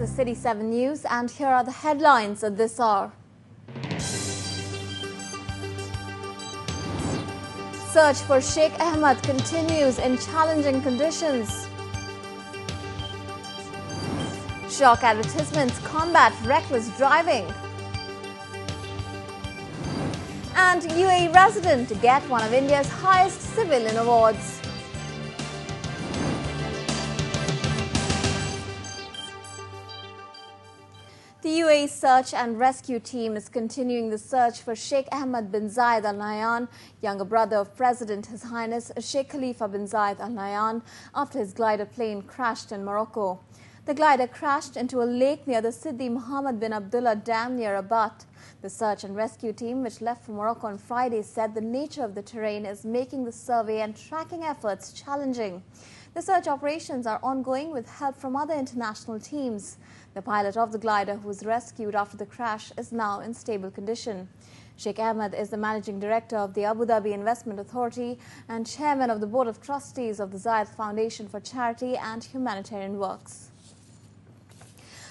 is City 7 News, and here are the headlines at this hour. Search for Sheikh Ahmed continues in challenging conditions. Shock advertisements combat reckless driving. And UAE resident to get one of India's highest civilian awards. The UAE search and rescue team is continuing the search for Sheikh Ahmed bin Zayed Al Nahyan, younger brother of President His Highness Sheikh Khalifa bin Zayed Al Nahyan, after his glider plane crashed in Morocco. The glider crashed into a lake near the Sidi Mohammed bin Abdullah Dam near Rabat. The search and rescue team, which left for Morocco on Friday, said the nature of the terrain is making the survey and tracking efforts challenging. The search operations are ongoing with help from other international teams. The pilot of the glider, who was rescued after the crash, is now in stable condition. Sheikh Ahmed is the managing director of the Abu Dhabi Investment Authority and chairman of the Board of Trustees of the Zayed Foundation for Charity and Humanitarian Works.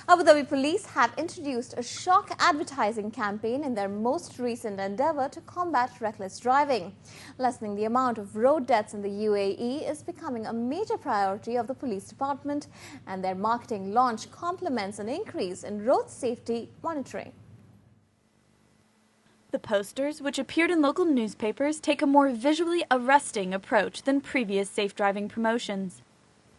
Abu Dhabi police have introduced a shock advertising campaign in their most recent endeavour to combat reckless driving. Lessening the amount of road deaths in the UAE is becoming a major priority of the police department, and their marketing launch complements an increase in road safety monitoring. The posters, which appeared in local newspapers, take a more visually arresting approach than previous safe driving promotions.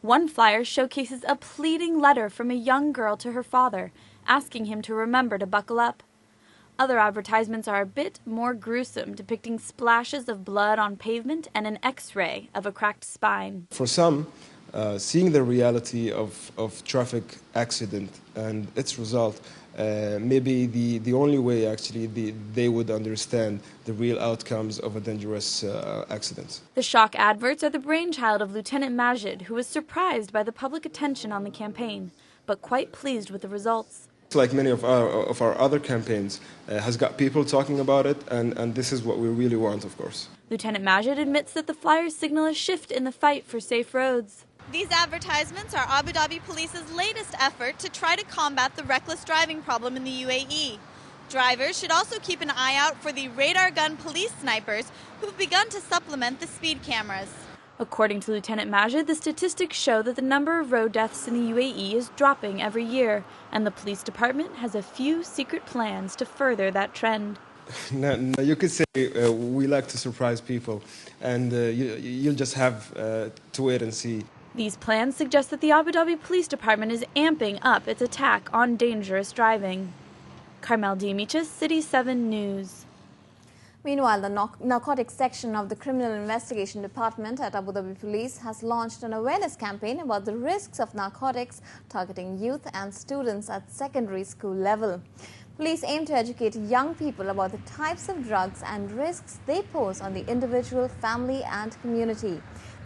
One flyer showcases a pleading letter from a young girl to her father, asking him to remember to buckle up. Other advertisements are a bit more gruesome, depicting splashes of blood on pavement and an X-ray of a cracked spine. For some, seeing the reality of traffic accident and its result may be the only way actually they would understand the real outcomes of a dangerous accident. The shock adverts are the brainchild of Lieutenant Majid, who was surprised by the public attention on the campaign, but quite pleased with the results. Like many of our other campaigns, has got people talking about it, and this is what we really want, of course. Lieutenant Majid admits that the flyers signal a shift in the fight for safe roads. These advertisements are Abu Dhabi Police's latest effort to try to combat the reckless driving problem in the UAE. Drivers should also keep an eye out for the radar gun police snipers who've begun to supplement the speed cameras. According to Lieutenant Majid, the statistics show that the number of road deaths in the UAE is dropping every year, and the police department has a few secret plans to further that trend. No, you could say we like to surprise people, and you'll just have to wait and see. These plans suggest that the Abu Dhabi Police Department is amping up its attack on dangerous driving. Carmel Dimichis, City 7 News. Meanwhile, the narcotics section of the Criminal Investigation Department at Abu Dhabi Police has launched an awareness campaign about the risks of narcotics, targeting youth and students at secondary school level. Police aim to educate young people about the types of drugs and risks they pose on the individual, family and community.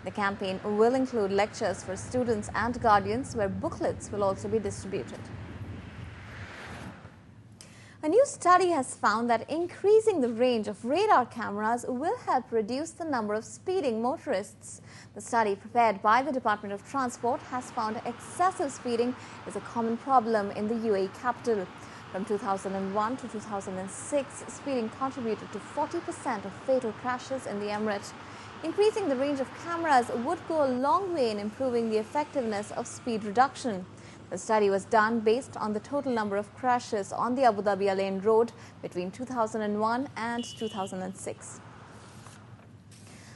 The campaign will include lectures for students and guardians, where booklets will also be distributed. A new study has found that increasing the range of radar cameras will help reduce the number of speeding motorists. The study prepared by the Department of Transport has found excessive speeding is a common problem in the UAE capital. From 2001 to 2006, speeding contributed to 40% of fatal crashes in the Emirate. Increasing the range of cameras would go a long way in improving the effectiveness of speed reduction. The study was done based on the total number of crashes on the Abu Dhabi Al Ain Road between 2001 and 2006.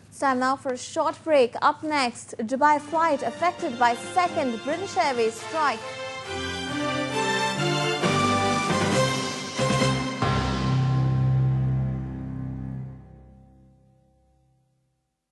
It's time now for a short break. Up next, Dubai flight affected by second British Airways strike.